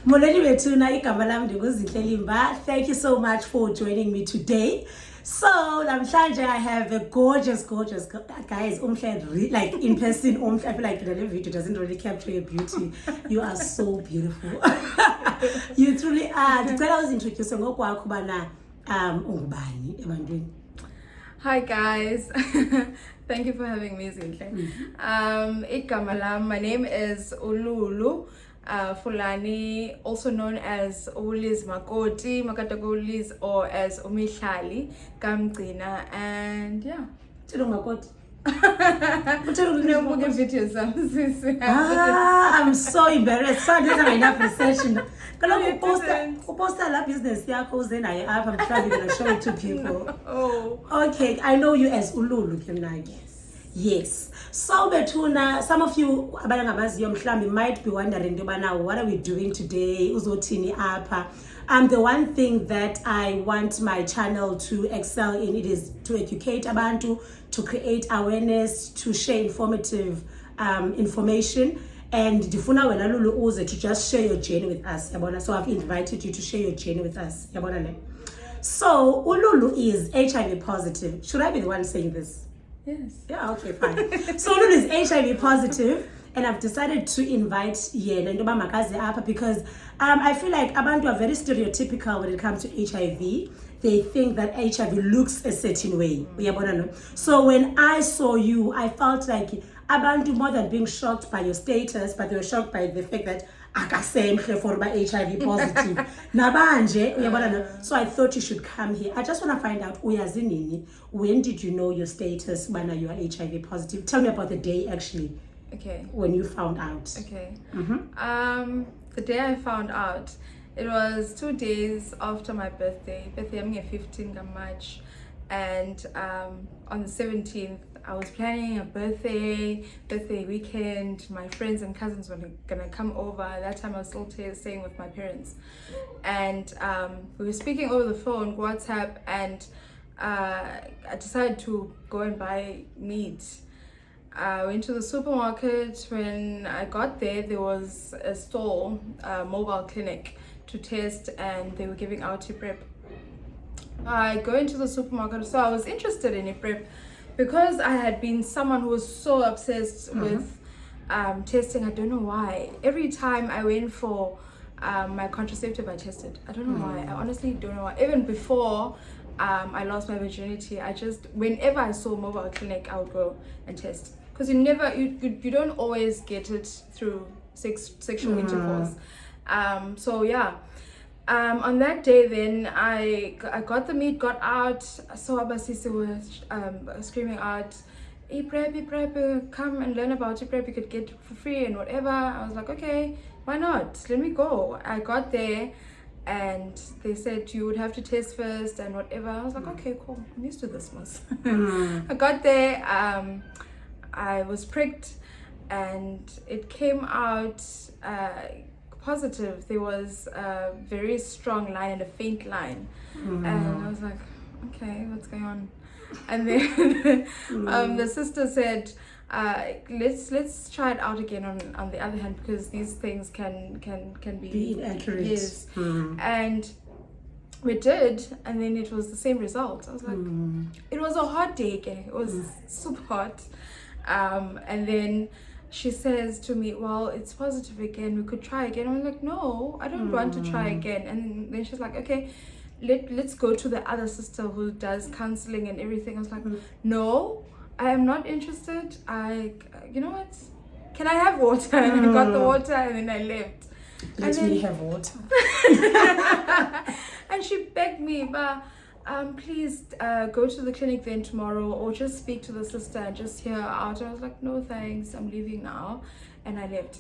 Thank you so much for joining me today. So, namhlanje I have a gorgeous guys. Like in person, I feel like the video doesn't really capture your beauty. You are so beautiful. You truly are. The I was introducing Hi guys. Thank you for having me, Zinhle. My name is Lulu Fulani, also known as Uliz Makoti, Makataguliz, or as Umihlali Kamgcina, and yeah. I'm so embarrassed. So I didn't have enough research. Post that business here, then I'm probably gonna show it to people. Oh. Okay, I know you as Ululu, can I guess? Yes. So Betuna, some of you might be wondering, what are we doing today? Uzotini apa. The one thing that I want my channel to excel in, it is to educate abantu, to create awareness, to share informative information. And Difuna Wenalulu Uze to just share your journey with us. So I've invited you to share your journey with us. So Ululu is HIV positive. Should I be the one saying this? Yes. Yeah, okay, fine. So Ululu is HIV positive, and I've decided to invite Nendoba Makazi Apa because I feel like abantu are very stereotypical when it comes to HIV. They think that HIV looks a certain way. So when I saw you, I felt like abantu more than being shocked by your status, but they were shocked by the fact that akasemhle for my HIV positive. Nabanje, so I thought you should come here. I just want to find out when did you know your status when you are HIV positive? Tell me about the day actually. Okay. When you found out. Okay. The day I found out, it was 2 days after my birthday. I'm 15 March, and on the 17th I was planning a birthday weekend. My friends and cousins were gonna come over. At that time I was still staying with my parents, and we were speaking over the phone, WhatsApp, and I decided to go and buy meat. I went to the supermarket. When I got there, there was a stall, a mobile clinic to test, and they were giving out PrEP. I go into the supermarket, so I was interested in PrEP because I had been someone who was so obsessed with testing. I don't know why. Every time I went for my contraceptive, I tested. I don't know why. I honestly don't know why. Even before I lost my virginity, whenever I saw a mobile clinic, I would go and test. Because you don't always get it through sexual intercourse. So yeah, on that day then I got the meat, got out, saw Abasisi was screaming out, PrEP, come and learn about PrEP, you could get it for free and whatever. I was like, okay, why not, let me go. I got there and they said you would have to test first and whatever. I was like, okay, cool, I'm used to this mess. I got there, I was pricked, and it came out positive. There was a very strong line and a faint line, and I was like, okay, what's going on? And then the sister said, let's try it out again on the other hand, because these things can be inaccurate. Yes. And we did, and then it was the same result. I was like, it was a hot day again. It was super hot. And then she says to me, well, it's positive again, we could try again. I'm like, no, I don't want to try again. And then she's like, okay, let's go to the other sister who does counseling and everything. I was like, no, I am not interested. You know what, can I have water? And I got the water, and then I left. Let me have water. And she begged me, but please go to the clinic then tomorrow, or just speak to the sister and just hear her out. And I was like, no thanks, I'm leaving now. And I left.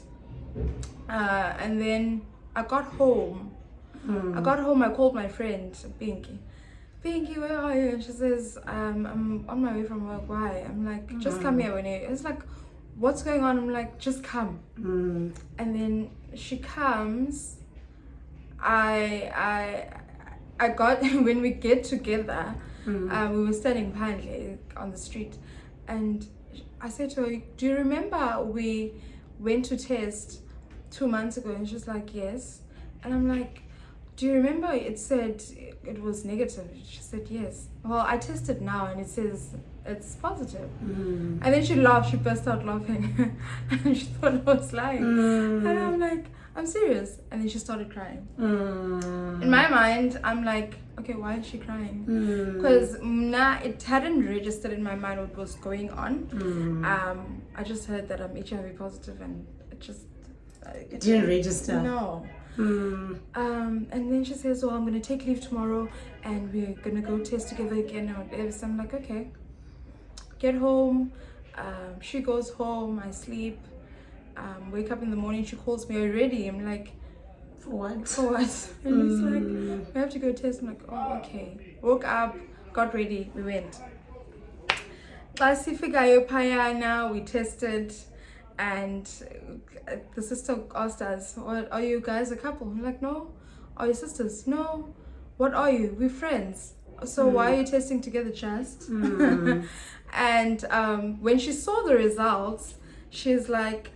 And then I got home. I called my friend Pinky, where are you? And she says, I'm on my way from work. Why? I'm like, just come here when you. It's like, what's going on? I'm like, just come. And then she comes. I got when we get together, we were standing behind on the street, and I said to her, do you remember we went to test 2 months ago? And she's like, yes. And I'm like, do you remember it said it was negative? She said, yes. Well, I tested now and it says it's positive. And then she laughed, she burst out laughing. And she thought I was lying. And I'm like, I'm serious. And then she started crying. In my mind, I'm like, okay, why is she crying? Because it hadn't registered in my mind what was going on. I just heard that I'm HIV positive and it didn't register. No. And then she says, well, I'm going to take leave tomorrow and we're going to go test together again or whatever. So I'm like, okay. Get home. She goes home. I sleep. Wake up in the morning. She calls me already. I'm like, for what? For what? And it's like, we have to go test. I'm like, oh, okay. Woke up, got ready, we went. Now we tested, and the sister asked us, are you guys a couple? I'm like, no. Are you sisters? No. What are you? We're friends. So why are you testing together, just? And when she saw the results, she's like,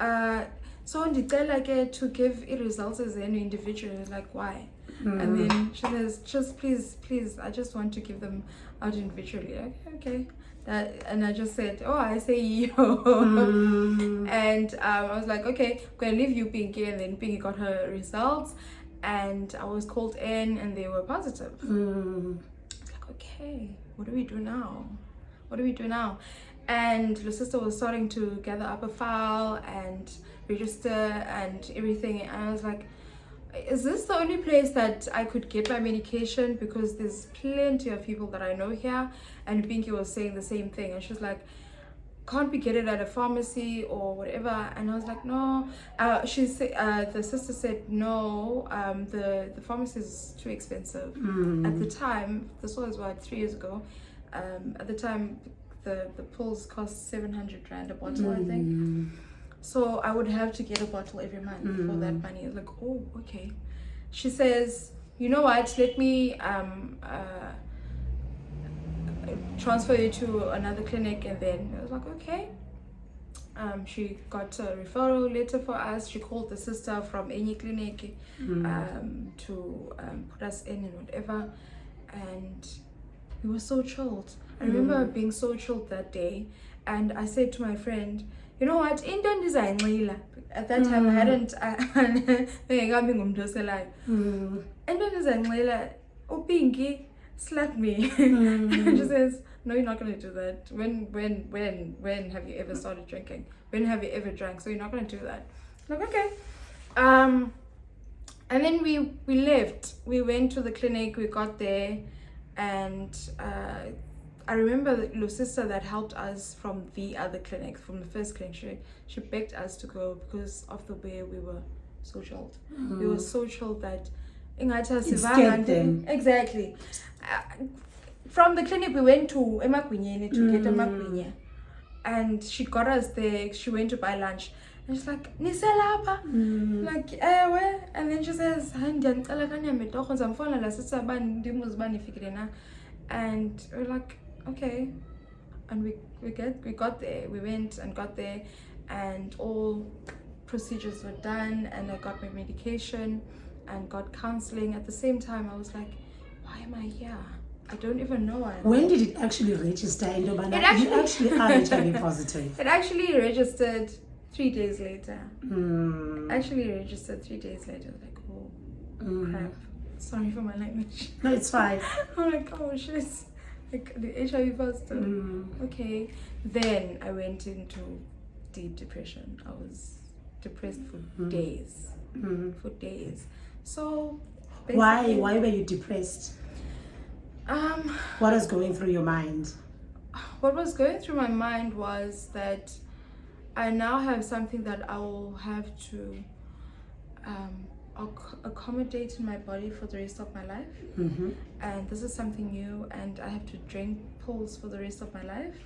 so ndicela ke to give results as an individual. Like, why? And then she says, just please, I just want to give them out individually. Okay. And I just said, oh, I say yo. And I was like, okay, I'm gonna leave you, Pinky. And then Pinky got her results, and I was called in, and they were positive. It's like, okay, what do we do now? And the sister was starting to gather up a file and register and everything. And I was like, is this the only place that I could get my medication? Because there's plenty of people that I know here. And Pinky was saying the same thing. And she was like, can't we get it at a pharmacy or whatever? And I was like, no. The sister said, no, the pharmacy is too expensive. At the time, this was 3 years ago. At the time, the pills cost 700 rand a bottle, I think. So I would have to get a bottle every month for that money. I was like, oh, okay. She says, you know what, let me transfer you to another clinic. And then I was like, okay. She got a referral letter for us. She called the sister from any clinic to put us in and whatever. And we were so chilled. I remember being so chilled that day. And I said to my friend, you know what, at that time I hadn't Pinky slapped me. And she says, no, you're not going to do that. When have you ever started drinking? When have you ever drank? So you're not going to do that. I'm like, okay. And then we left. We went to the clinic. We got there. And I remember the sister that helped us from the other clinic, from the first clinic, she begged us to go because of the way we were so chilled. We were so chilled that it scared them. Exactly. From the clinic we went to Emakwinyeni to get Emakwinya, and she got us there. She went to buy lunch. And she's like, Niselapa? Like, where? And then she says, and we're like, okay. And we got there. We went and got there, and all procedures were done, and I got my medication and got counseling. At the same time, I was like, why am I here? I don't even know why. When did it actually register? You actually are HIV positive. It actually registered 3 days later. Actually registered 3 days later. Like, oh, crap. Sorry for my language. No, it's fine. I'm like, oh shit. Like the HIV positive. Okay. Then I went into deep depression. I was depressed for days. For days. So why were you depressed? What was going through your mind? What was going through my mind was that I now have something that I will have to accommodate in my body for the rest of my life. And this is something new, and I have to drink pills for the rest of my life.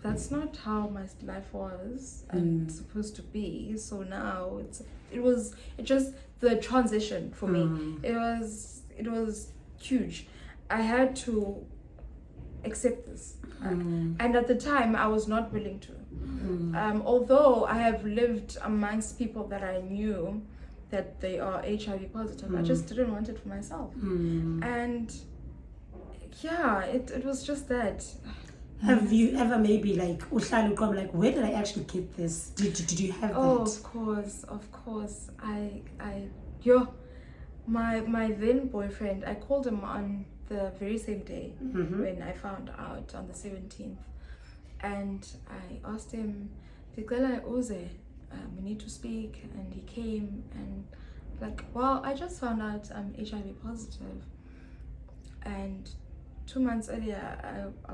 That's not how my life was and supposed to be. So now it just the transition for me. It was huge. I had to accept this. And at the time I was not willing to. Although I have lived amongst people that I knew that they are HIV positive. I just didn't want it for myself. And yeah, it was just that. Have you ever maybe like where did I actually get this? Did you have that? Of course. My then boyfriend, I called him on the very same day when I found out, on the 17th, and I asked him, we need to speak, and he came and like, well, I just found out I'm HIV positive, and 2 months earlier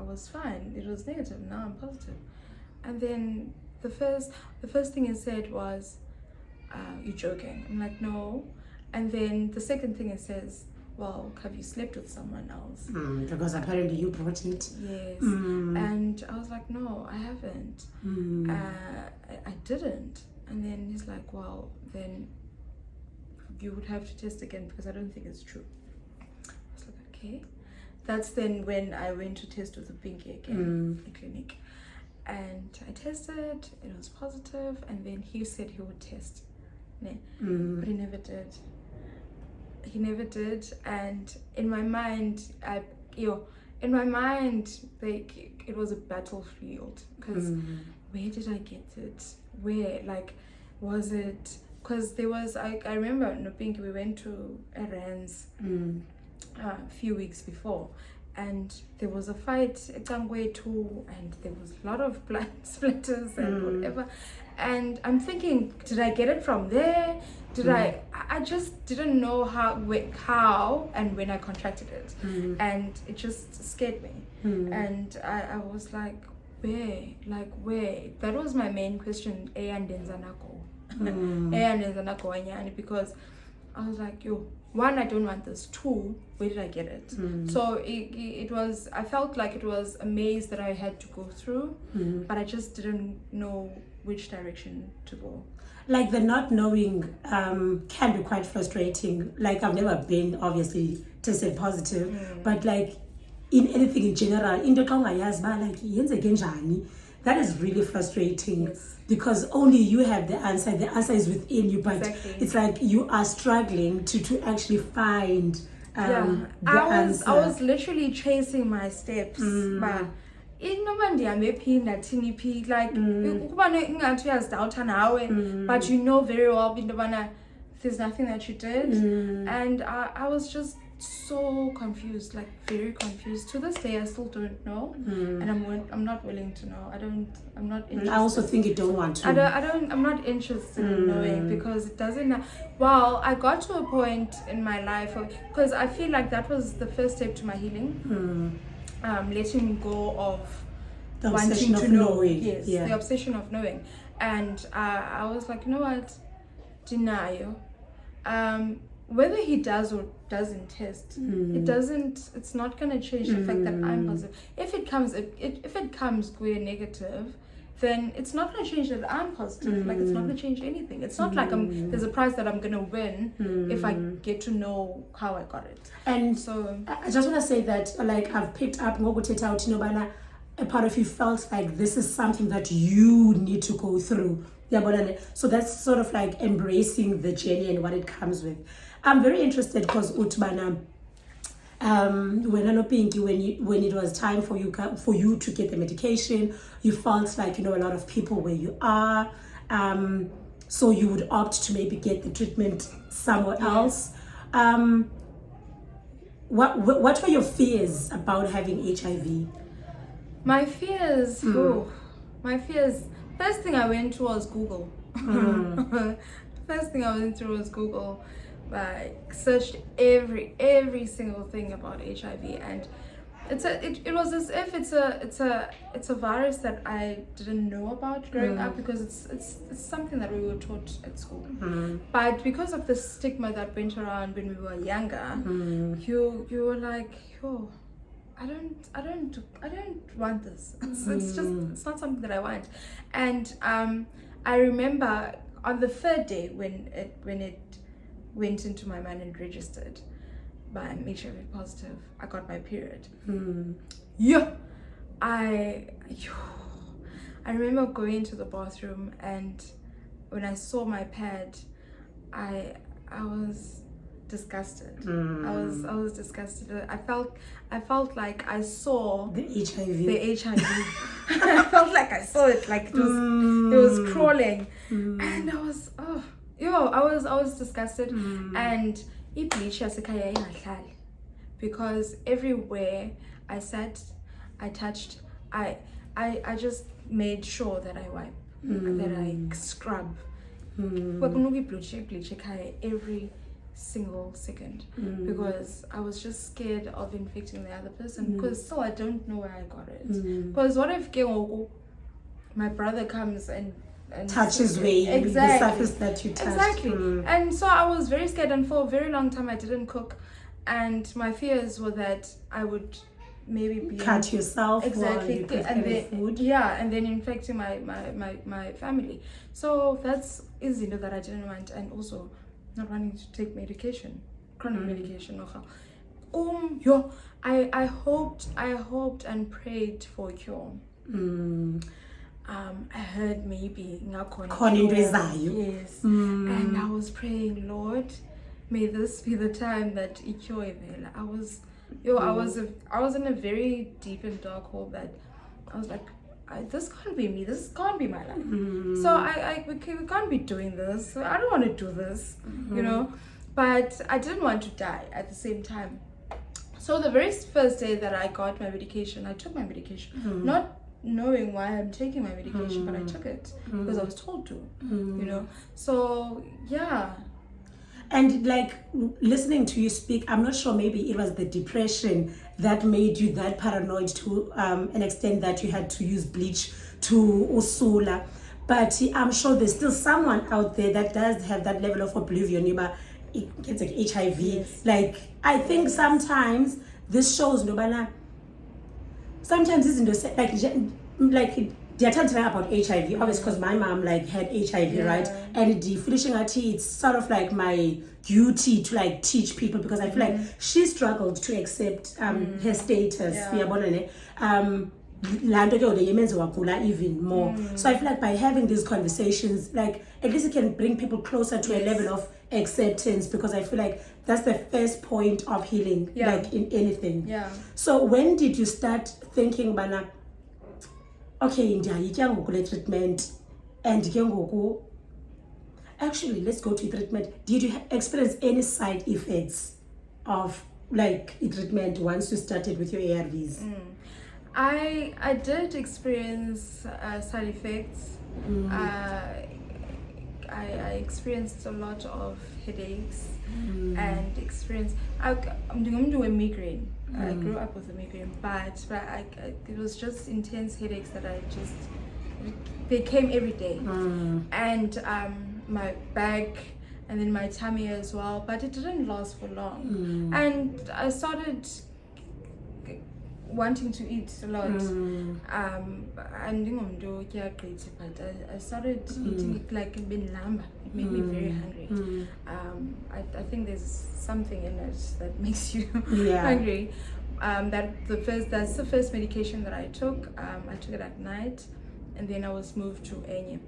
I was fine, it was negative, now I'm positive. And then the first thing he said was, you're joking. I'm like, no. And then the second thing he says, well, have you slept with someone else? Because apparently you brought it. Yes. And I was like, no, I haven't. I didn't. And then he's like, well, then you would have to test again because I don't think it's true. I was like, okay. That's then when I went to test with the Pinky again, the clinic. And I tested, it was positive, and then he said he would test. But he never did. And in my mind, like, it was a battlefield, because where did I get it? Where, like, was it? Because there was, I remember no Pinky, we went to Iran's a few weeks before, and there was a fight at Tangwe too, and there was a lot of blood splatters and whatever. And I'm thinking, did I get it from there? Did I just didn't know how and when I contracted it. And it just scared me. And I was like, where? That was my main question, because I was like, one, I don't want this. Two, where did I get it? So it was, I felt like it was a maze that I had to go through, but I just didn't know which direction to go. Like, the not knowing can be quite frustrating. Like, I've never been, obviously, tested positive, but like, in anything in general, that is really frustrating. Yes. Because only you have the answer is within you, but Exactly. it's like you are struggling to actually find the answer. I was literally chasing my steps, but but you know very well there's nothing that you did. And I was just so confused, like very confused. To this day I still don't know, and I'm not willing to know. I'm not interested. I also think you don't want to. I'm not interested in knowing, because it doesn't. Well, I got to a point in my life because I feel like that was the first step to my healing. Letting go of the wanting to know. knowing. Yes, the obsession of knowing. And I was like, you know what, denial. Whether he does or doesn't test, it's not going to change the fact that I'm positive. If it comes queer negative, then it's not going to change that I'm positive. Like, it's not going to change anything. It's not like there's a prize that I'm going to win if I get to know how I got it. And so I just want to say that, like, I've picked up a part of you felt like this is something that you need to go through. So that's sort of like embracing the journey and what it comes with. I'm very interested because Utbana, when it was time for you to get the medication, you felt like a lot of people where you are, so you would opt to maybe get the treatment somewhere else. What were your fears about having HIV? My fears. First thing I went to was Google. I searched every single thing about HIV, and it was as if it's a virus that I didn't know about growing up, because it's something that we were taught at school. But because of the stigma that went around when we were younger, you were like, I don't want this. It's not something that I want. And I remember on the third day when it went into my mind and registered, but I'm HIV positive, I got my period. I remember going to the bathroom, and when I saw my pad, I was disgusted. I was disgusted. I felt like I saw the HIV. I felt like I saw it, like it was crawling, and I was I was disgusted. And bleach yasekhaya ingahlali, because everywhere I sat, I touched, I just made sure that I wipe, that I scrub. Bleach every single second, because I was just scared of infecting the other person, because still I don't know where I got it. Because what if my brother comes and touches the surface that you touched. Exactly. And so I was very scared, and for a very long time I didn't cook, and my fears were that I would maybe be cut yourself, exactly, and then food. and then infecting my family. So that's izinto that I didn't want, and also not wanting to take medication, chronic medication. I hoped and prayed for a cure. I heard maybe yes, and I was praying, Lord, may this be the time that cure is. I was in a very deep and dark hole that I was like, this can't be me. This can't be my life. So we can't be doing this. I don't want to do this, you know. But I didn't want to die at the same time. So the very first day that I got my medication, I took my medication, not knowing why I'm taking my medication, but I took it because I was told to, you know. So yeah. And like listening to you speak, I'm not sure, maybe it was the depression that made you that paranoid to an extent that you had to use bleach to usula. But I'm sure there's still someone out there that does have that level of oblivion about it gets like HIV. Yes. Like I think sometimes this shows nobana. Sometimes isn't like they're talking about HIV, obviously, because my mom like had HIV, right? And the finishing her tea, it's sort of like my duty to like teach people, because I feel like she struggled to accept her status. Even more. So I feel like by having these conversations, like at least it can bring people closer to a level of acceptance, because I feel like that's the first point of healing, like in anything. So when did you start thinking, Bana, okay, treatment, and actually let's go to treatment. Did you experience any side effects of like treatment once you started with your ARVs? I did experience side effects. I experienced a lot of headaches and I'm doing a migraine. I grew up with a migraine, but it was just intense headaches that they came every day, and my back, and then my tummy as well. But it didn't last for long, and I started wanting to eat a lot. But I started eating it like it been lamba. It made me very hungry. I think there's something in it that makes you hungry. That's the first medication that I took. I took it at night, and then I was moved to Enye,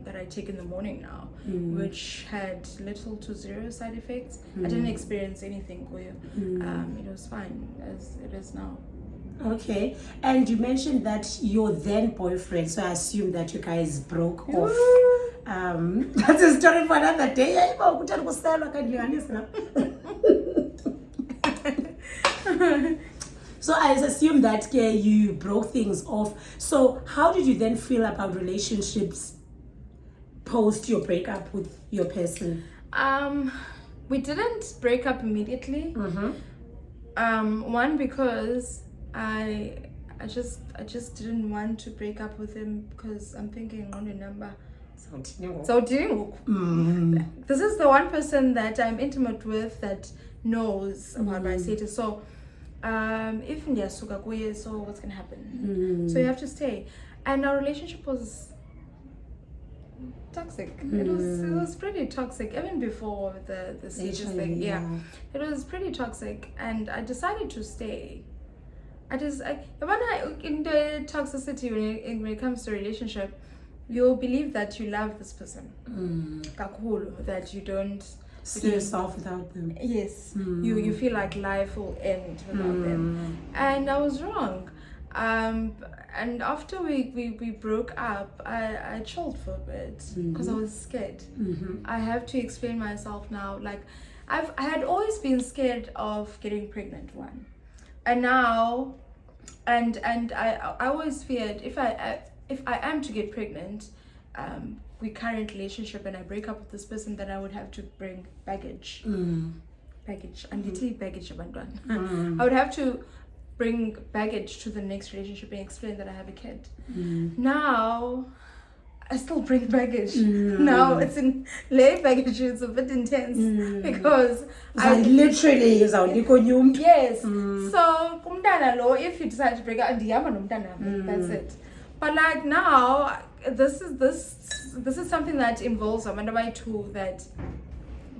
that I take in the morning now, which had little to zero side effects. I didn't experience anything. It was fine as it is now. Okay, and you mentioned that your then boyfriend, so I assume that you guys broke off. That's a story for another day. So I assume that you broke things off. So how did you then feel about relationships post your breakup with your person? We didn't break up immediately. One, because I just didn't want to break up with him, because I'm thinking on the number. So this is the one person that I'm intimate with that knows about my status. So if ndiyasuka kuye, so what's gonna happen? So you have to stay. And our relationship was toxic. It was pretty toxic even before the stages thing. It was pretty toxic, and I decided to stay. In the toxicity when it comes to relationship, you'll believe that you love this person. Kakhulu, that you don't see yourself without them. Yes. You feel like life will end without them. And I was wrong. And after we broke up, I chilled for a bit because I was scared. I have to explain myself now. Like, I had always been scared of getting pregnant, one, and now, and I always feared if I am to get pregnant, we current relationship, and I break up with this person, that I would have to bring baggage. Baggage. And you baggage abantwana. I would have to bring baggage to the next relationship and explain that I have a kid. Now I still bring baggage. Now it's in lay baggage. It's a bit intense because I literally is our yes. So kumntana lo, if you decide to break up, that's it. But like now, this is something that involves Amanda too. That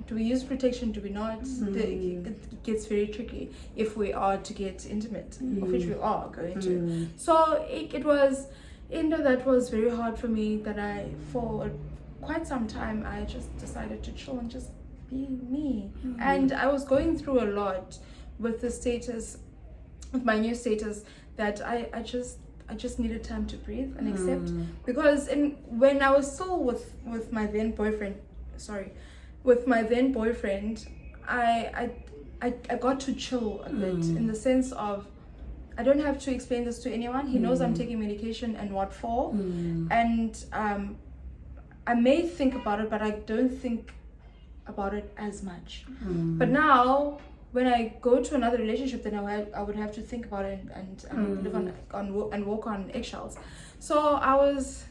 do we use protection? Do we not? It gets very tricky if we are to get intimate, of which we are going to. So it was, that was very hard for me, that for quite some time, I just decided to chill and just be me. And I was going through a lot with the status, with my new status, that I just needed time to breathe and accept. Because when I was still with my then boyfriend, I got to chill a bit, in the sense of, I don't have to explain this to anyone. He knows I'm taking medication and what for. And I may think about it, but I don't think about it as much. But now, when I go to another relationship, then I would have to think about it and live and walk on eggshells. So I was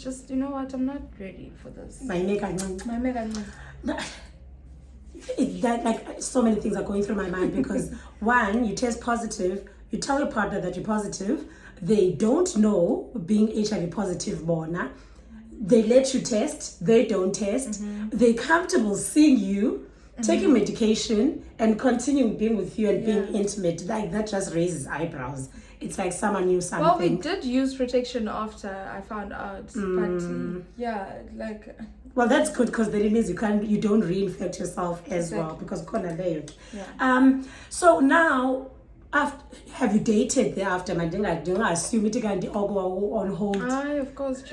just, you know what, I'm not ready for this. That, like, so many things are going through my mind, because one, you test positive, you tell your partner that you're positive, they don't know being HIV positive, Bona. They let you test, they don't test, they're comfortable seeing you, taking medication, and continuing being with you and being intimate. Like, that just raises eyebrows. It's like someone knew something. Well, we did use protection after I found out, but like. Well, that's good, because then it means you don't reinfect yourself as well, because so now, have you dated thereafter? I don't assume it can go on hold. Of course,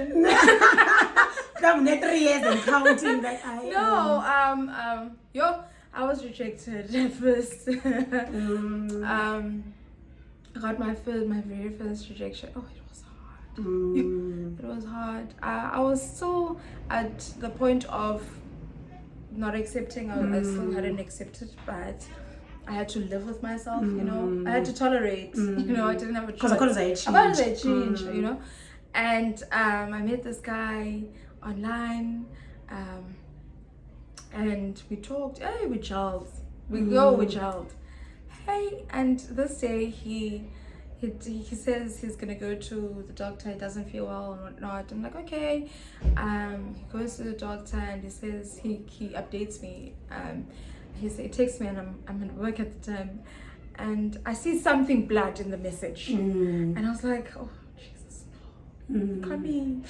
I'm 3 years and counting. That I was rejected at first. I got my very first rejection. Oh, it was hard. It was hard. I was still at the point of not accepting. I still hadn't accepted, but I had to live with myself, you know. I had to tolerate, you know. I didn't have a choice. Because I change, you know. And I met this guy online, and we talked. Hey, we gelled. We gelled. Hey, and this day he says he's gonna go to the doctor. He doesn't feel well and whatnot. I'm like, okay. He goes to the doctor and he says he updates me. He texts me, and I'm at work at the time, and I see something blood in the message, and I was like, oh Jesus, no, can't be,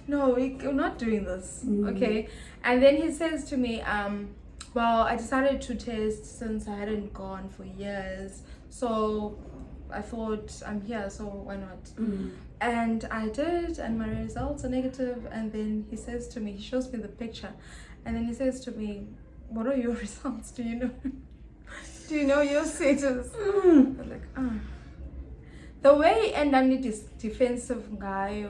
no, we're not doing this, okay. And then he says to me, well, I decided to test since I hadn't gone for years, so I thought I'm here, so why not? And I did, and my results are negative. And then he says to me, he shows me the picture, and then he says to me, what are your results? Do you know your status? I'm like, the way, and then it is defensive guy.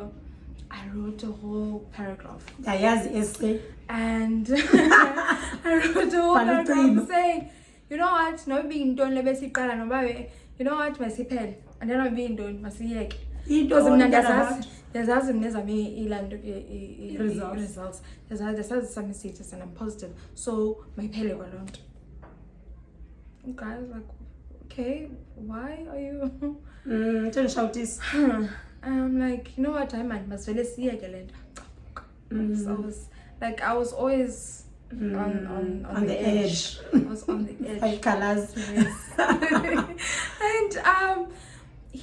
I wrote a whole paragraph. Essay. And I wrote a whole paragraph saying, you know what, no being done, you know what, my sipel, and then I'm being done, my sick. Because there's results. There's some status, and I'm positive. So my pele around. Okay, I was like, okay, why are you? Don't shout this. I'm like, you know what, I must really see again. I was always on the edge. I was on the edge. 5 colors. Yes. And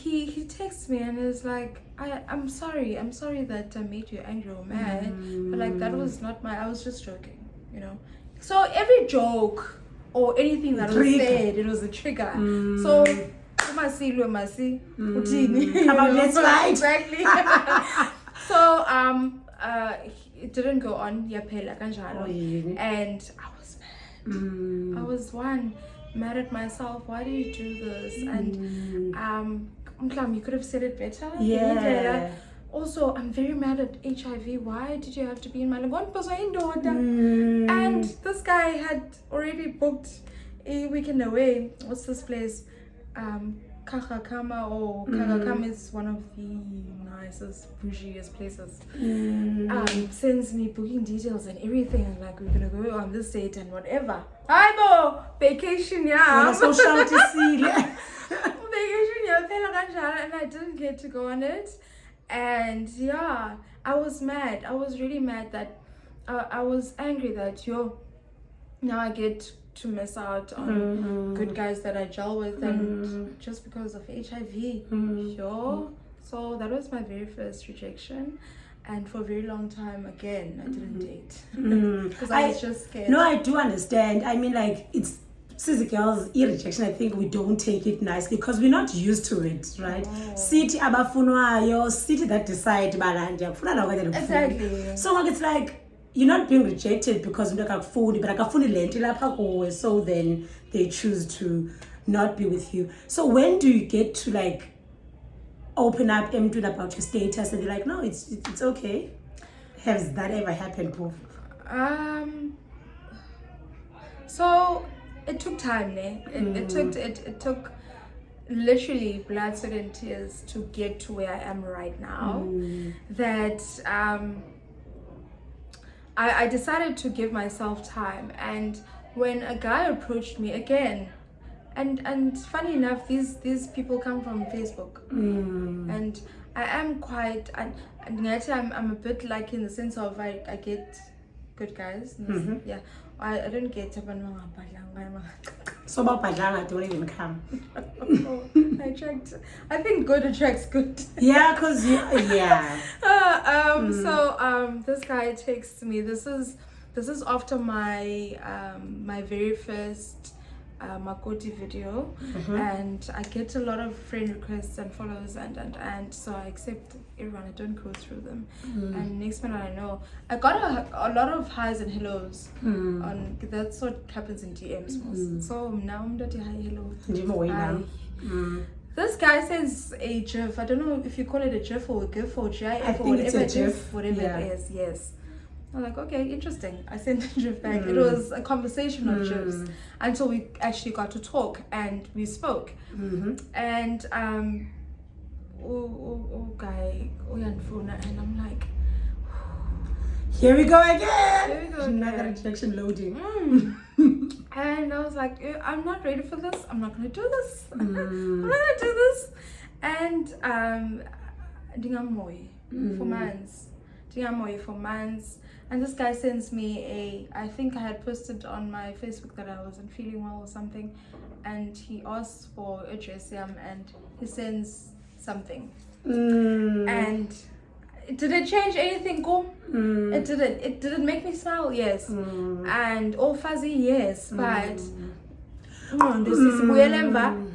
he texts me and is like, I'm sorry that I made you angry or mad, but like that was not I was just joking, you know. So every joke or anything that was said, it was a trigger. So let's fight. Exactly. So it didn't go on and I was mad. I was mad at myself. Why did you do this? And you could have said it better. Yeah. Also, I'm very mad at HIV. Why did you have to be in my life? And this guy had already booked a weekend away. What's this place? Kakakama or Kakakama is one of the nicest, bougiest places. Sends me booking details and everything, and like we're gonna go on this date and whatever. Vacation, yeah. So shout to see. Vacation, yeah, and I didn't get to go on it. And yeah, I was mad. I was really mad that I was angry that now I get to miss out on good guys that I gel with, and just because of HIV. So that was my very first rejection, and for a very long time again I didn't date because I was just scared. No, I do understand. I mean, like, it's Sissy girls, rejection, I think we don't take it nicely because we're not used to it, right? City abafunwayo, city that decide exactly. So it's like you're not being rejected because but so then they choose to not be with you. So when do you get to like open up empty about your status and they're like, no, it's okay? Has that ever happened, Poof? So it took time, it took literally blood, sweat and tears to get to where I am right now. That I decided to give myself time, and when a guy approached me again, and funny enough, these people come from Facebook, and I am quite, and I'm a bit like in the sense of I get good guys. Yeah, I don't get so about Padlanga don't even come. I think good attracts good. Yeah, because yeah. So this guy texts me. This is after my my very first Makoti video, and I get a lot of friend requests and follows, and so I accept everyone. I don't go through them. And next minute I know I got a lot of highs and hellos. On that's what happens in DMs most. So now I'm not hi hello. This guy sends a GIF. I don't know if you call it a GIF or a GIF or GIF or whatever it is. Whatever it is, yes. I'm like, okay, interesting. I sent a GIF back. It was a conversation of GIFs until we actually got to talk and we spoke. And guy, and I'm like, here we go again. Another rejection loading. And I was like, I'm not ready for this. I'm not gonna do this. I'm not gonna do this. And dingamoy for months. And this guy sends me I think I had posted on my Facebook that I wasn't feeling well or something, and he asks for a GSM and he sends something. And did it change anything, Go? It didn't. It didn't make me smile, yes. And all fuzzy, yes. But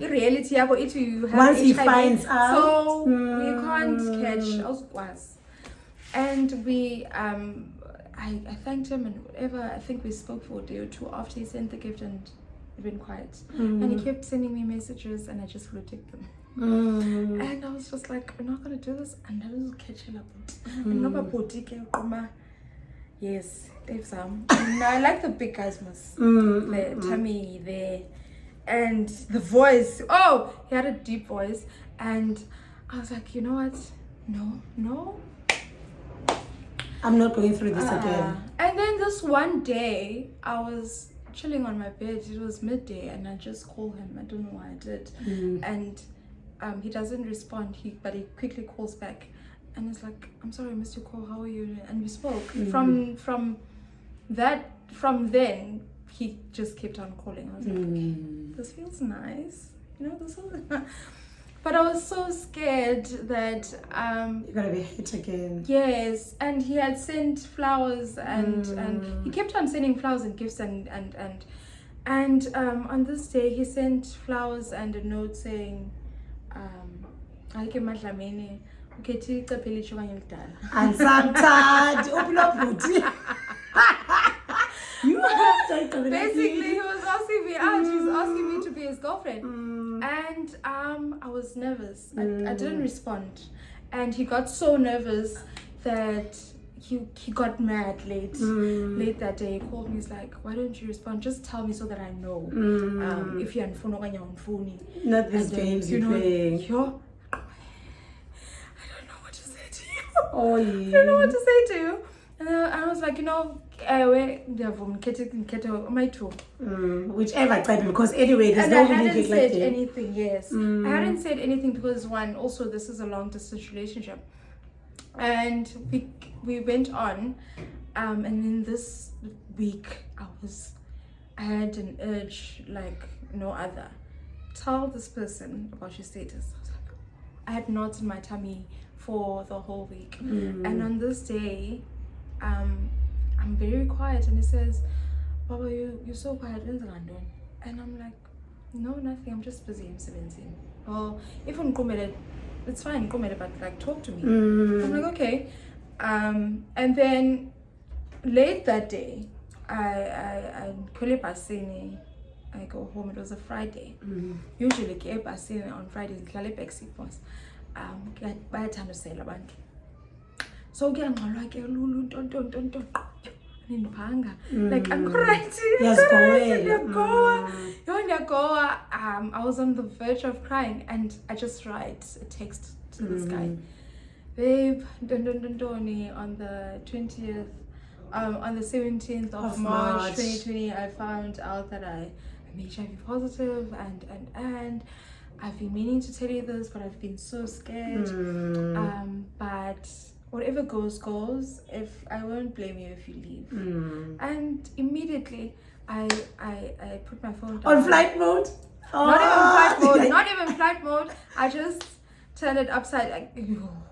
reality once he finds out, so we can't catch us. And we I thanked him and whatever. I think we spoke for a day or two after he sent the gift, and he'd been quiet. And he kept sending me messages, and I just would take them. And I was just like, we're not gonna do this, and I was catching up. Yes, Dave Sam. And I like the big guys most. The tummy there, and the voice. Oh, he had a deep voice, and I was like, you know what? No. I'm not going through this again. And then this one day, I was chilling on my bed. It was midday, and I just called him. I don't know why I did. And he doesn't respond. But he quickly calls back, and it's like, I'm sorry, I missed your call. How are you? And we spoke. From then, he just kept on calling. I was like, this feels nice. This feels. But I was so scared that You're gonna be hit again. yes, and he had sent flowers and he kept on sending flowers and gifts and on this day he sent flowers and a note saying "Ayike madlamini ukhethi icephe elitsho okanye elidala." Ansamthandi upilophuti. Basically, he was asking me out. He was asking me to be his girlfriend, and I was nervous. I didn't respond, and he got so nervous that he got mad late that day. He called me. He's like, "Why don't you respond? Just tell me so that I know if you're on phone or you're on phone." Not these games you playing. I don't know what to say to you. Oh, I don't know what to say to you. And I was like, whichever type, because anyway, there's and no I hadn't really said like anything. Yes, I hadn't said anything because one, also this is a long distance relationship, and we went on, and in this week I had an urge like no other. Tell this person about your status. I had knots in my tummy for the whole week, and on this day, I'm very quiet, and he says, "Baba, you're so quiet, and I'm like, "No, nothing, I'm just busy, I'm 17. Well, if I'm committed, it's fine, committed, but like talk to me." I'm like, okay. And then late that day, I go home. It was a Friday. Usually on Fridays so like I'm crying. I was on the verge of crying, and I just write a text to this guy. Babe, on the 20th, on the 17th of March 2020, I found out that I'm HIV positive, and I've been meaning to tell you this, but I've been so scared. But whatever goes. If I won't blame you if you leave. And immediately I put my phone down. On flight mode? Not even flight mode. I just turned it upside, like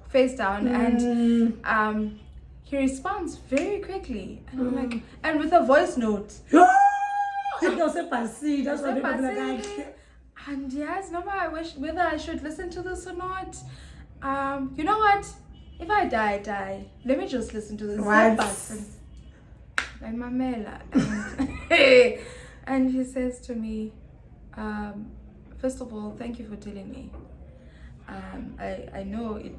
face down, and he responds very quickly, and I'm like, and with a voice note. And yes, no, I wish whether I should listen to this or not. You know what? If I die. Let me just listen to this. And Mamela. And he says to me, first of all, thank you for telling me. I know it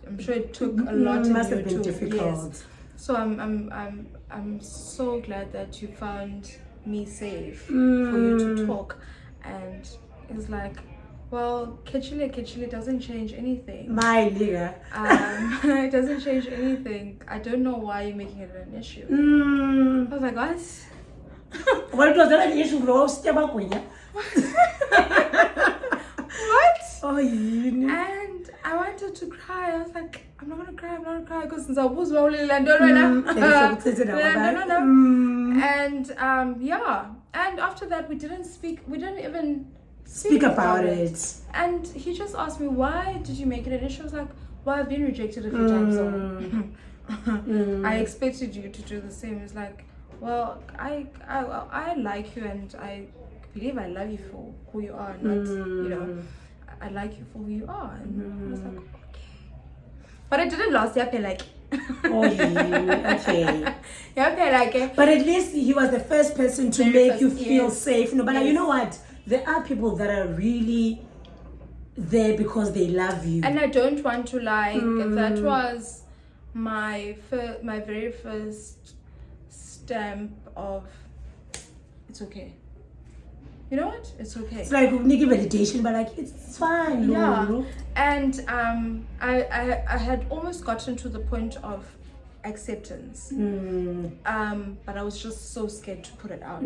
I'm sure it took a lot. It must have been difficult. Yes. So I'm so glad that you found me safe for you to talk. And it's like, well, Ketchile doesn't change anything. My nigga. It doesn't change anything. I don't know why you're making it an issue. I was like, what? What was that an issue? What? Oh, and I wanted to cry. I was like, I'm not gonna cry because since I was rolling and yeah. And after that, we didn't even speak about it. And he just asked me, why did you make it an issue? I was like, well, I've been rejected a few times, so I expected you to do the same. It's like, well, I like you, and I believe I love you for who you are, not I like you for who you are. And I was like, okay. But it didn't last. Okay. But at least he was the first person to make you feel safe. No, but you know what? There are people that are really there because they love you. And I don't want to lie. That was my very first stamp of it's okay. You know what? It's okay. It's like nigga validation, but like it's fine. Yeah. And I had almost gotten to the point of acceptance. But I was just so scared to put it out.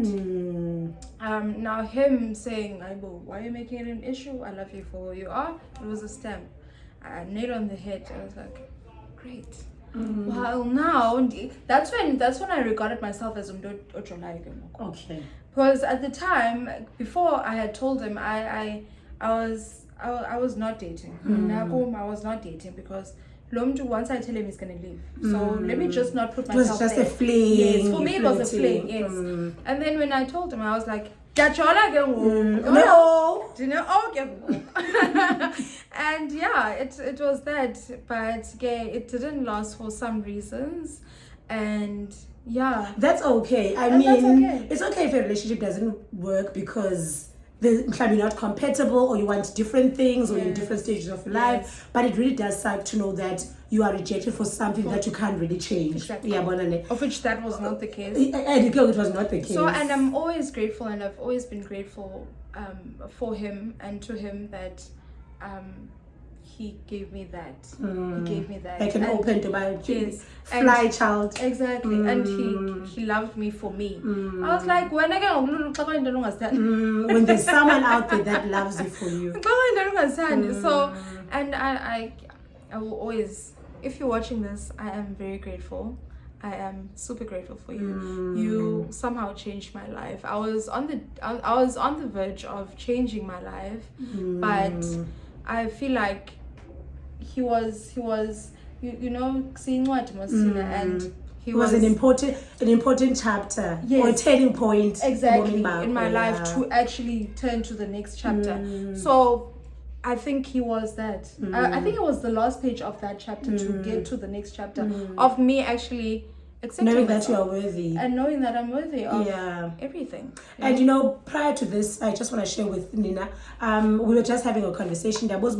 Now him saying, why are you making it an issue? I love you for who you are. It was a stamp. I nailed on the head. I was like, great. Well, now that's when I regarded myself as okay. Because at the time, before I had told him, I was I was not dating. I was not dating because once I tell him he's gonna leave. So let me just not put myself there. It was just a fling. Yes, for me it was a fling, yes. And then when I told him, I was like, no. Do you know? Okay. And yeah, it was that. But yeah, it didn't last for some reasons. And yeah. That's okay. I mean, it's okay if a relationship doesn't work because you're not compatible or you want different things or you're in different stages of life. But it really does suck to know that you are rejected for something that you can't really change. Exactly. Of which that was not the case. It was not the case. So, and I'm always grateful, and I've always been grateful for him and to him that he gave me that. He gave me that. Like an open door. Fly child. Exactly. And he loved me for me. I was like, when when there's someone out there that loves you for you. So, and I will always, if you're watching this, I am very grateful. I am super grateful for you. You somehow changed my life. I was on the verge of changing my life, but I feel like he was seeing what and he was an important chapter, or a turning point in my life to actually turn to the next chapter. So I think he was that. I think it was the last page of that chapter to get to the next chapter of me actually accepting knowing that you are worthy and knowing that I'm worthy of everything. And prior to this, I just want to share with Nina. We were just having a conversation. There was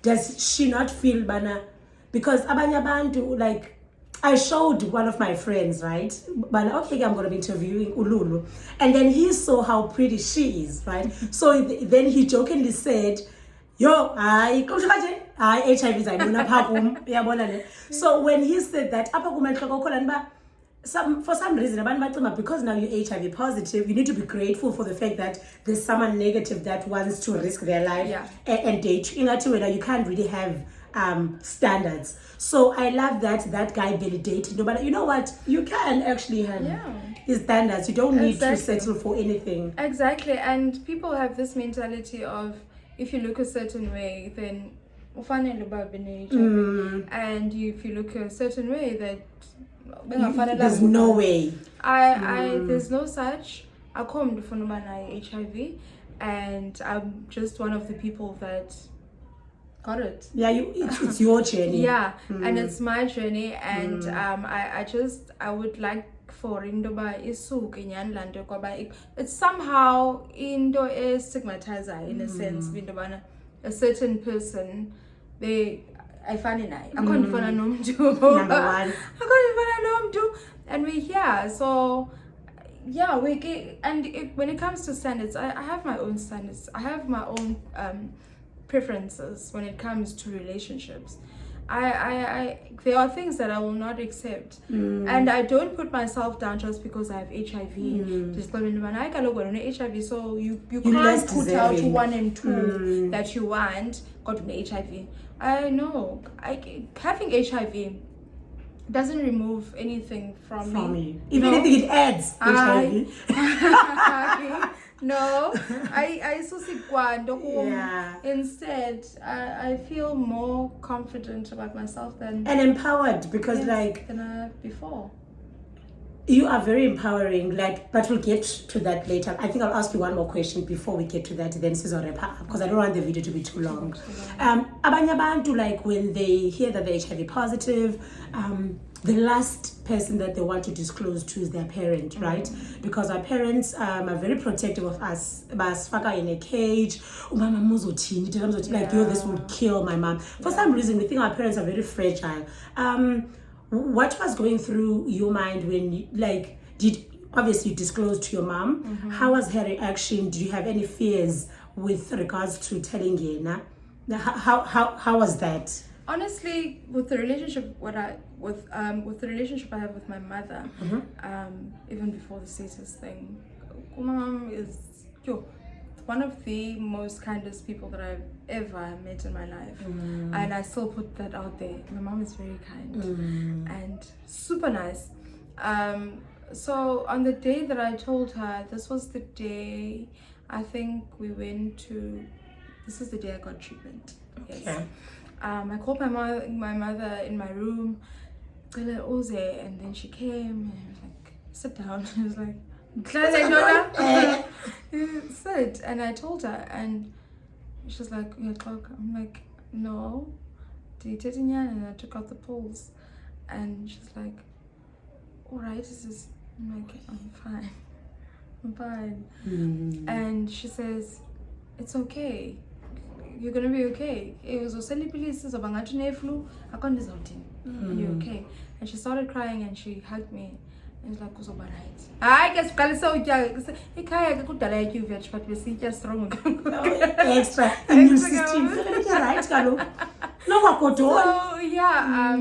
does she not feel bana? Because abanye abantu, like, I showed one of my friends, right? But okay, I'm going to be interviewing Ululu, and then he saw how pretty she is, right? So then he jokingly said, "Yo, HIV is So when he said that, for some reason, because now you're HIV positive, you need to be grateful for the fact that there's someone negative that wants to risk their life and date you. You can't really have standards. So I love that guy validated. But you know what? You can actually have his standards. You don't need to settle for anything. Exactly. And people have this mentality of, if you look a certain way, then and if you look a certain way, that there's no way. There's no such. I come from HIV, and I'm just one of the people that got it. Yeah, it's your journey. And it's my journey, and I would like for Indoba isuke nyanlando kwaba it's somehow Indo is stigmatizer in a sense. Bindobana a certain person I can't find and we're here. So we get, and when it comes to standards, I have my own standards. I have my own preferences when it comes to relationships. I there are things that I will not accept, and I don't put myself down just because I have HIV. Just HIV, so you can't put out 1 and 2 that you want. Got HIV. I know. Having HIV doesn't remove anything from me. If anything, it adds HIV. No, I instead I feel more confident about myself than and empowered because than I have before. You are very empowering, but we'll get to that later. I think I'll ask you one more question before we get to that, then Sizo wrap up, because I don't want the video to be too long. Abanye abantu, like, when they hear that they're HIV positive, the last person that they want to disclose to is their parent, right? Because our parents are very protective of us. Basfaka in a cage, like, this would kill my mom. For some reason, we think our parents are very fragile. What was going through your mind when you, obviously you disclosed to your mom? How was her reaction? Did you have any fears with regards to telling Yena? How was that? Honestly, with the relationship with the relationship I have with my mother, even before the status thing, mom is one of the most kindest people that I've ever met in my life. And I still put that out there. My mom is very kind and super nice. So on the day that I told her, this was the day I think we went to this is the day I got treatment. Yes. Okay. I called my mother in my room, and then she came and I was like, sit down. I was like, sit. And I told her, and she's like, I'm like, no. And I took out the pills, and she's like, all right, I'm like, I'm fine. And she says, it's okay, you're gonna be okay. It was flu, and you're okay. And she started crying and she hugged me. And it's like, I guess strong. Extra immune system. Right, so yeah,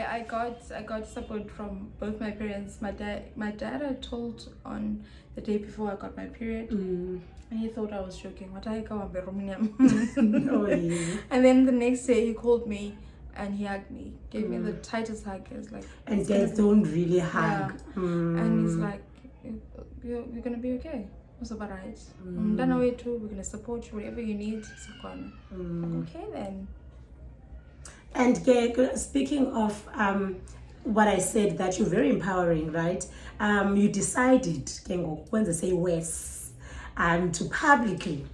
I got support from both my parents. My dad had told on the day before I got my period, and he thought I was joking. And then the next day he called me and he hugged me, gave me the tightest hug. It was like, and dads don't really hug. Yeah. And he's like, you're gonna be okay. What's about right? We're gonna support you, whatever you need. Okay then. And speaking of what I said, that you're very empowering, right? You decided, when they say Wes, to publicly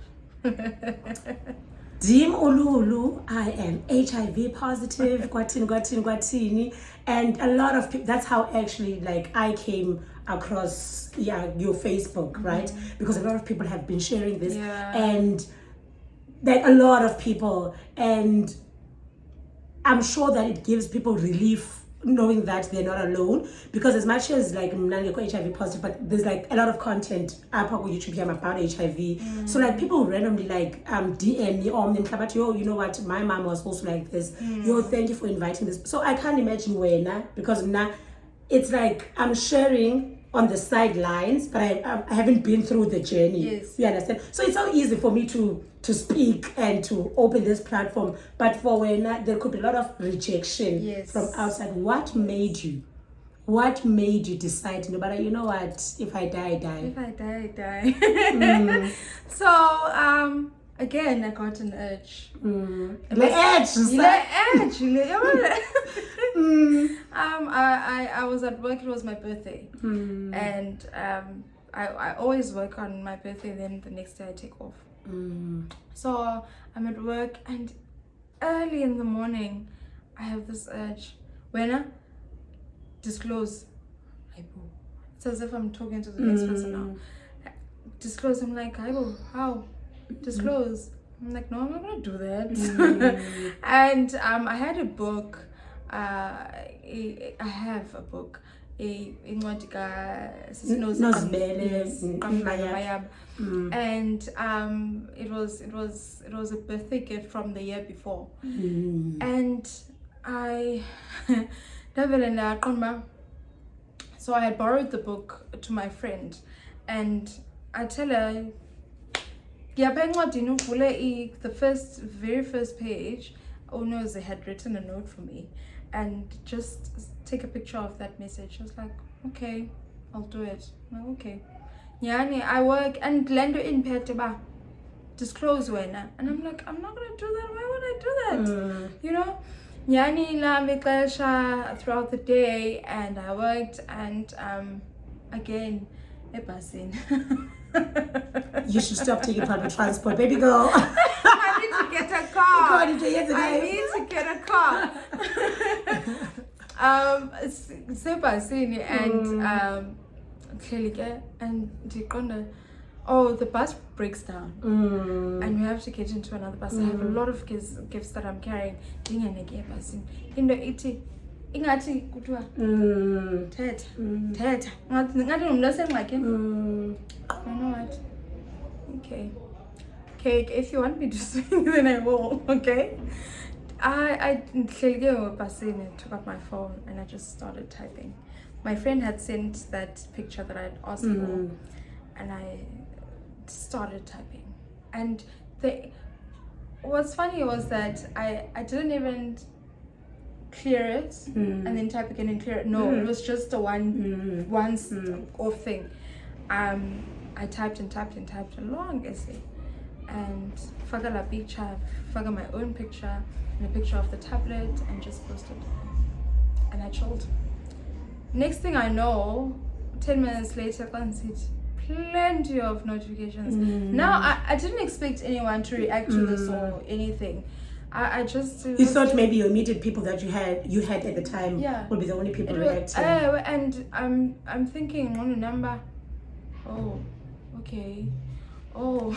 Dim Ululu, I am HIV positive, Gwatini. And a lot of people, that's how actually like I came across your Facebook, right? Because a lot of people have been sharing this, and that a lot of people, and I'm sure that it gives people relief knowing that they're not alone, because as much as like HIV positive, but there's like a lot of content up on YouTube about HIV. So like people randomly like DM me about, yo, you know what, my mom was also like this. Yo, thank you for inviting this. So I can't imagine where because now it's like I'm sharing on the sidelines, but I haven't been through the journey. Yes. You understand? So it's so easy for me to speak and to open this platform, but for when there could be a lot of rejection from outside. What made you decide, no, but you know what, if I die, I die. If I die, I die. So again, I got an urge. I was at work. It was my birthday, and I always work on my birthday. Then the next day I take off. So I'm at work, and early in the morning I have this urge. When I disclose, it's as if I'm talking to the next person now. Disclose. I'm like, how? Disclose. I'm like, no, I'm not gonna do that. And I had a book. I have a book. And it was a birthday gift from the year before. And I so I had borrowed the book to my friend, and I tell her, the very first page, they had written a note for me, and just take a picture of that message. I was like, okay, I'll do it. I'm like, okay. I work and lend in Petaba. Disclose when, and I'm like, I'm not gonna do that. Why would I do that? You know? Throughout the day, and I worked, and again, a passing. You should stop taking public transport, baby girl. I need to get a car. I need to get a car. So passing, and the bus breaks down, and we have to get into another bus. I have a lot of gifts that I'm carrying. Ingati kutwa teta ngathi ngumntu you know what, okay, if you want me to sing, then I will. Okay, I took up my phone and I just started typing. My friend had sent that picture that I had asked for, and I started typing. And what's funny was that I didn't even clear it and then type again and clear it. No, it was just a once off thing. I typed and typed and typed a long essay, and faka la picture, faka my own picture and a picture of the tablet, and just posted. And I chilled. Next thing I know, 10 minutes later, I can see plenty of notifications. Now I didn't expect anyone to react to this or anything. I just you thought maybe your immediate people that you had at the time would be the only people reacting. And I'm thinking on a number. Oh, okay. Oh,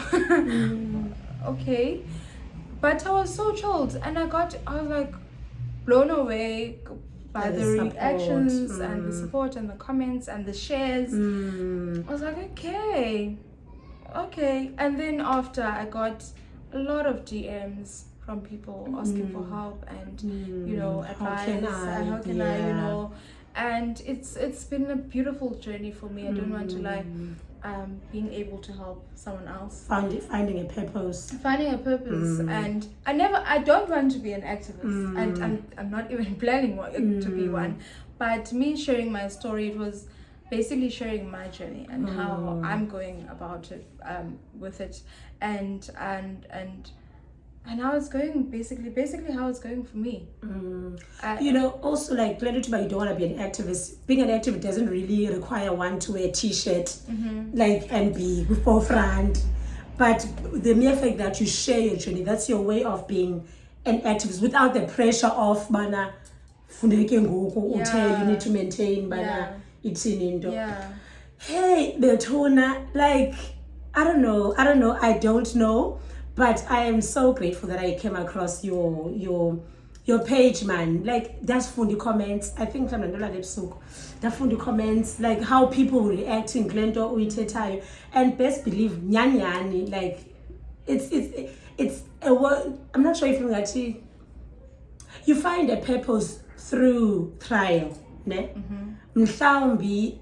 okay. But I was so chilled, and I was like blown away by the reactions and the support and the comments and the shares. I was like, okay. And then after, I got a lot of DMs from people asking for help and advice. How can I and it's been a beautiful journey for me. I don't want to lie. Being able to help someone else, finding a purpose, and I don't want to be an activist, and I'm not even planning to be one. But me sharing my story, it was basically sharing my journey and how I'm going about it, with it, and how it's going, basically how it's going for me. Also, like, you don't want to be an activist. Being an activist doesn't really require one to wear a t-shirt, and be forefront. But the mere fact that you share your journey, that's your way of being an activist without the pressure of bana funeke ngoku uthe you need to maintain bana ithini into. Hey, Betona, like, I don't know, but I am so grateful that I came across your page, man. Like, that's funny comments. I think that funny comments, like how people reacting, Glendo uitetayo, and best believe nyanyani, like it's a word. I'm not sure if you find a purpose through trial, ne? Mhlawumbi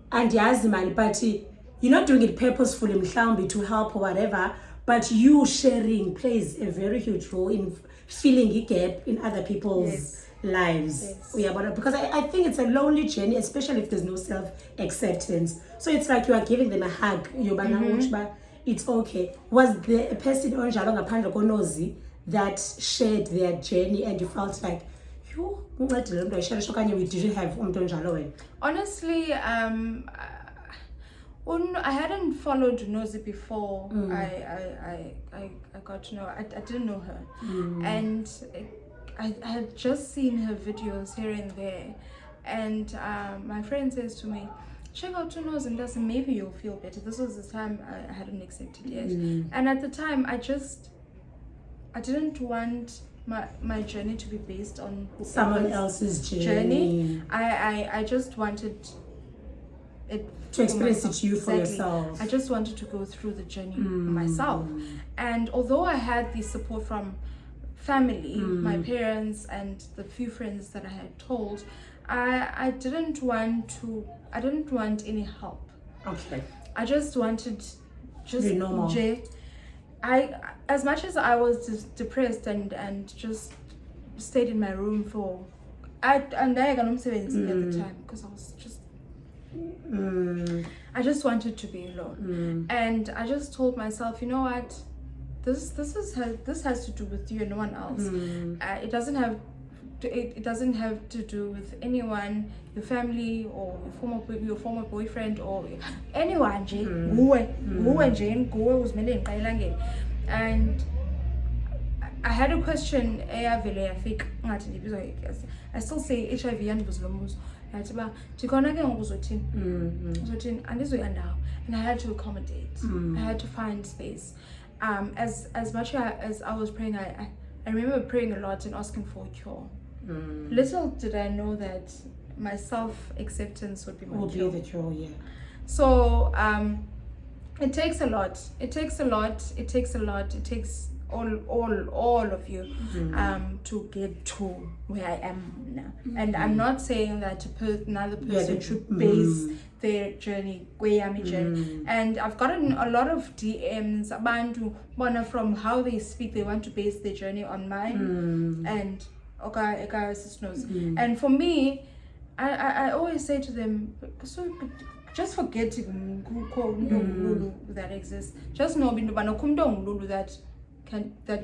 andiyazi mani, but you're not doing it purposefully, mhlawumbi to help or whatever. But you sharing plays a very huge role in filling a gap in other people's lives. Because I think it's a lonely journey, especially if there's no self-acceptance. So it's like you are giving them a hug. It's okay. Was there a person that shared their journey and you felt like, we didn't have honestly, I hadn't followed Nosy before. I got to know. I didn't know her, and I had just seen her videos here and there. And my friend says to me, check out to Nosy and maybe you'll feel better. This was the time I hadn't accepted yet, and at the time I didn't want my journey to be based on someone else's journey. I just wanted it to express it to you for yourself. I just wanted to go through the journey myself. And although I had the support from family, my parents and the few friends that I had told, I didn't want any help. Okay. I just wanted be normal. As much as I was depressed and just stayed in my room for at the time, because I was just I just wanted to be alone, and I just told myself, you know what, this has to do with you and no one else. It doesn't have to do with anyone, your family or your former boyfriend or anyone. And I had a question. I still say HIV and was and I had to accommodate. I had to find space. As much as I was praying, I remember praying a lot and asking for a cure. Little did I know that my self-acceptance would be my cure. Be the cure, yeah. So it takes a lot. It takes all of you to get to where I am now. And I'm not saying that another person should base their journey, journey. And I've gotten a lot of DMs abantu from how they speak, they want to base their journey on mine. And and for me, I always say to them, so just forgetting Lulu that exists. Just know Lulu that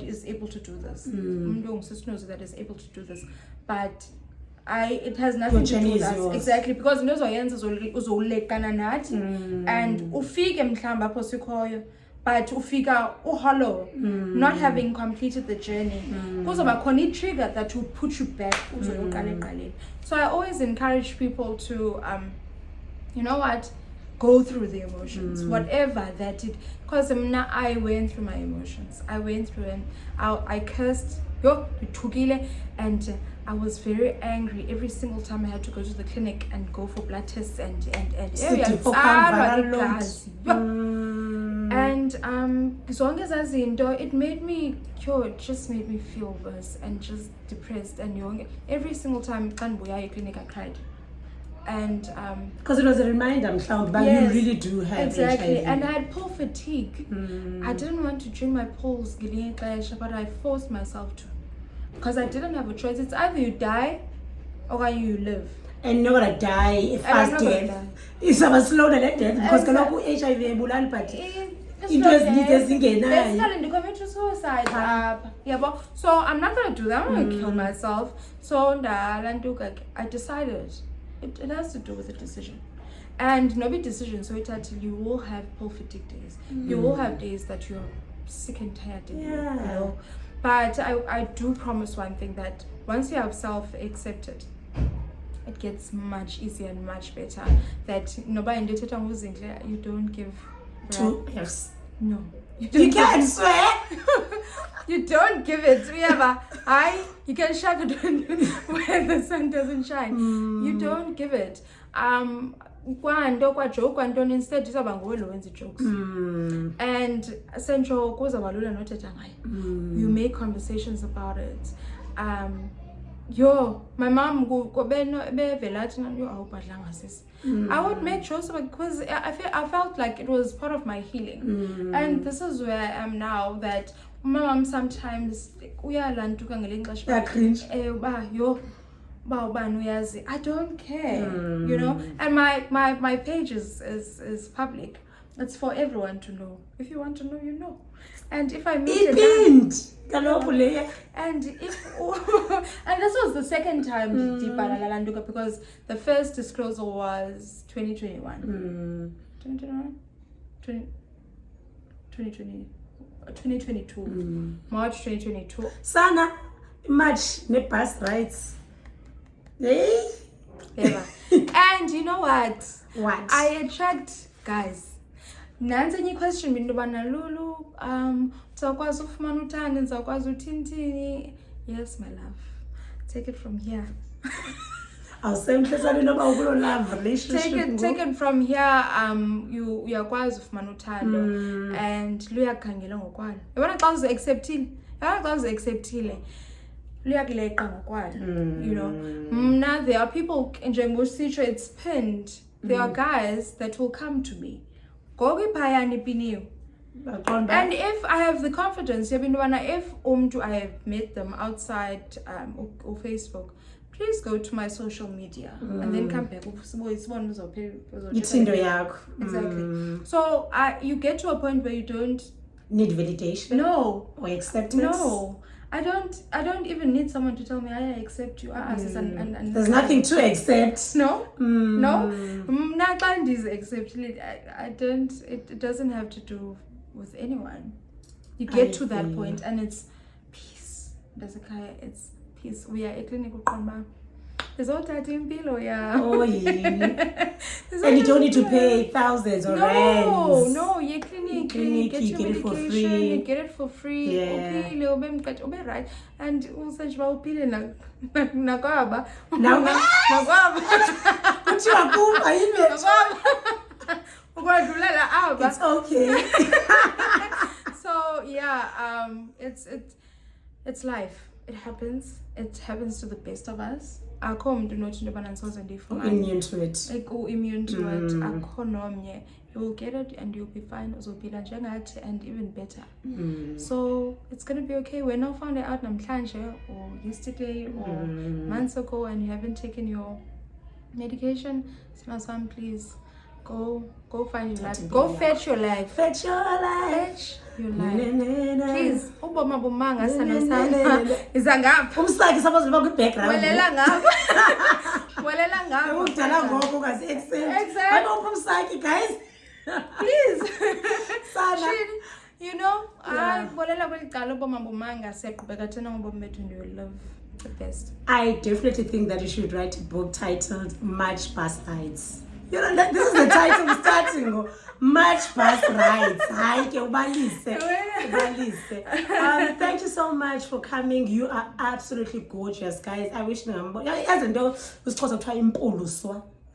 is able to do this. Knows that is able to do this. But it has nothing to do with us. Yours. Exactly, because uzoyenza uzolekana nathi and ufike mhlamba apho sikhoyo, but ufika hollow, not having completed the journey. Kuzoba khona trigger that will put you back. So I always encourage people to you know what, go through the emotions, whatever that it, because I went through my emotions. I went through and I cursed, and I was very angry every single time I had to go to the clinic and go for blood tests and as long as I it made me it just made me feel worse and just depressed, and every single time I clinic I cried. And because it was a reminder, but you really do have exactly HIV. And I had pill fatigue. I didn't want to drink my pills, but I forced myself to, because I didn't have a choice. It's either you die or you live. And you're not gonna die a fast death. It's a slow death because HIV ebulala, but into basically commit suicide. So I'm not gonna do that. I'm gonna kill myself. So I decided it has to do with a decision, and no big decision. So you will have pill fatigue days. You will have days that you're sick and tired. But I do promise one thing, that once you have self-accepted, it gets much easier and much better. That you don't give two F's. No. You can't swear. You don't give it. You can shove it where the sun doesn't shine. You don't give it. Instead jokes. And essential you make conversations about it. My mom I would make sure, because I felt like it was part of my healing. And this is where I am now, that my mom sometimes cringe. I don't care, and my page is public. It's for everyone to know. If you want to know, you know. And if I meet and if and this was the second time because the first disclosure was 2021. 2022. March 2022. Sana, March, ne past rights. Hey? And you know what? What? I attract guys. Nansi any question Lulu, uzakwazi ufumana uthando, uzakwazi uthini. Yes, my love. Take it from here. I'll say love relationship. Take it from here. You uyakwazi ufumana uthando and luyakhangela ngokwalo. Yabona xa uzacceptile. Luyakuleqa ngokwalo. There are people njengoSitsho, it's pinned. There are guys that will come to me. And if I have the confidence, if I have met them outside or Facebook, please go to my social media and then come back. Exactly. So you get to a point where you don't need validation. No. Or acceptance. No. I don't even need someone to tell me I accept you. And there's nothing to accept. No. No. It doesn't have to do with anyone. You get to that point and it's peace. It's peace. We are a clinical trauma. There's all that in below, yeah. Oh yeah. And you don't need to pay thousands or rands. No, you clinic, get your medication, for free. You get it for free. Yeah. Right. And also upile nakwaba. It's okay. So yeah, it's life. It happens. It happens to the best of us. Immune to it. Immune to it. You will get it and you'll be fine. And even better. So it's gonna be okay. We're not found out namhlanje or yesterday or months ago and you haven't taken your medication. Please Go find your life. Go fetch your life. Fetch your life. Fetch your life. Please, uboma bomanga sana. Izangapha. Umsaki supposed to be good background. Welela ngapha. Welela ngapha. Ukudala ngoku ngazi accent. Exactly. Ayibopha umsaki guys. Please. Sana. You know, I bolela kwelicala uboma bomanga siyaqhubeka thina ngobomi bethu and you will love the best. I definitely think that you should write a book titled Much Bus Rides. You know, this is the title we're starting. Much Bus Rides. Hi, ubalise. Thank you so much for coming. You are absolutely gorgeous, guys. I wish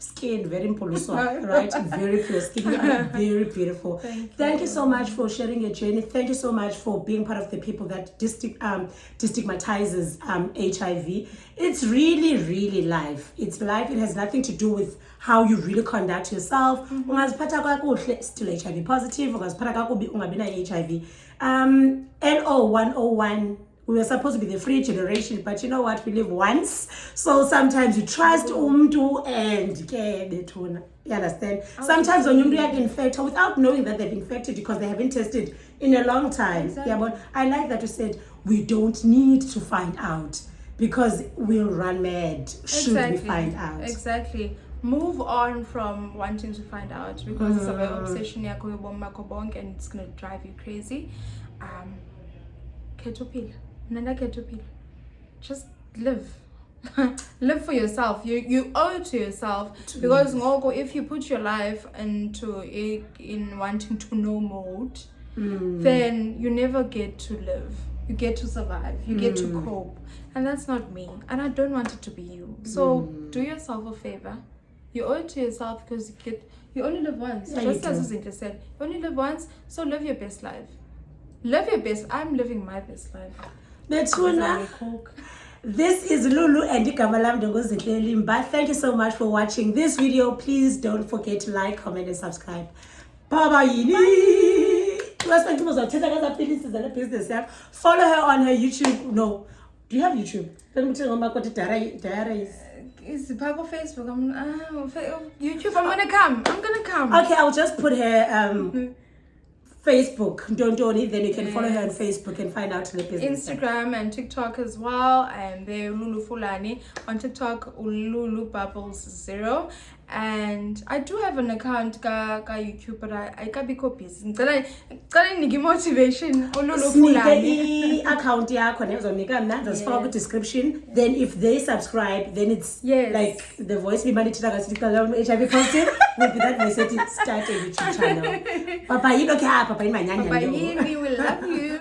skin very impoluswa, right? Very pure skin. You are very beautiful. Thank you so much for sharing your journey. Thank you so much for being part of the people that destigmatizes HIV. It's really life. It's life. It has nothing to do with how you really conduct yourself. Still HIV positive. HIV. NO 101. We were supposed to be the free generation, but you know what? We live once. So sometimes you trust umdu and you understand? Sometimes when you get infected without knowing that they've infected because they haven't tested in a long time. Exactly. Yeah, but I like that you said we don't need to find out because we'll run mad should we find out. Exactly. Move on from wanting to find out because it's about obsession and it's going to drive you crazy. Just live. Live for yourself. You owe it to yourself because if you put your life into in wanting to know mode, then you never get to live. You get to survive. You get to cope, and that's not me. And I don't want it to be you. So do yourself a favor. You owe it to yourself because you only live once. Yeah, just as Zinta said, you only live once. So live your best life. Live your best. I'm living my best life. This is Lulu and Ikamalam Dongozilimba. Thank you so much for watching this video. Please don't forget to like, comment, and subscribe. Bye. Follow her on her YouTube. No. Do you have YouTube? It's part of Facebook. YouTube. I'm gonna come. Okay, I'll just put her Facebook, then you can follow her on Facebook and find out the business. Instagram and TikTok as well, and they're Lulu Fulani. On TikTok, Lulu Bubbles 0. And I do have an account ka YouTube, but I can't be copies. Motivation. Lulu Fulani. Account just follow the description. Then if they subscribe, then it's like the voice we managed to HIV positive will be that we said start a YouTube channel. Papa, we will love you.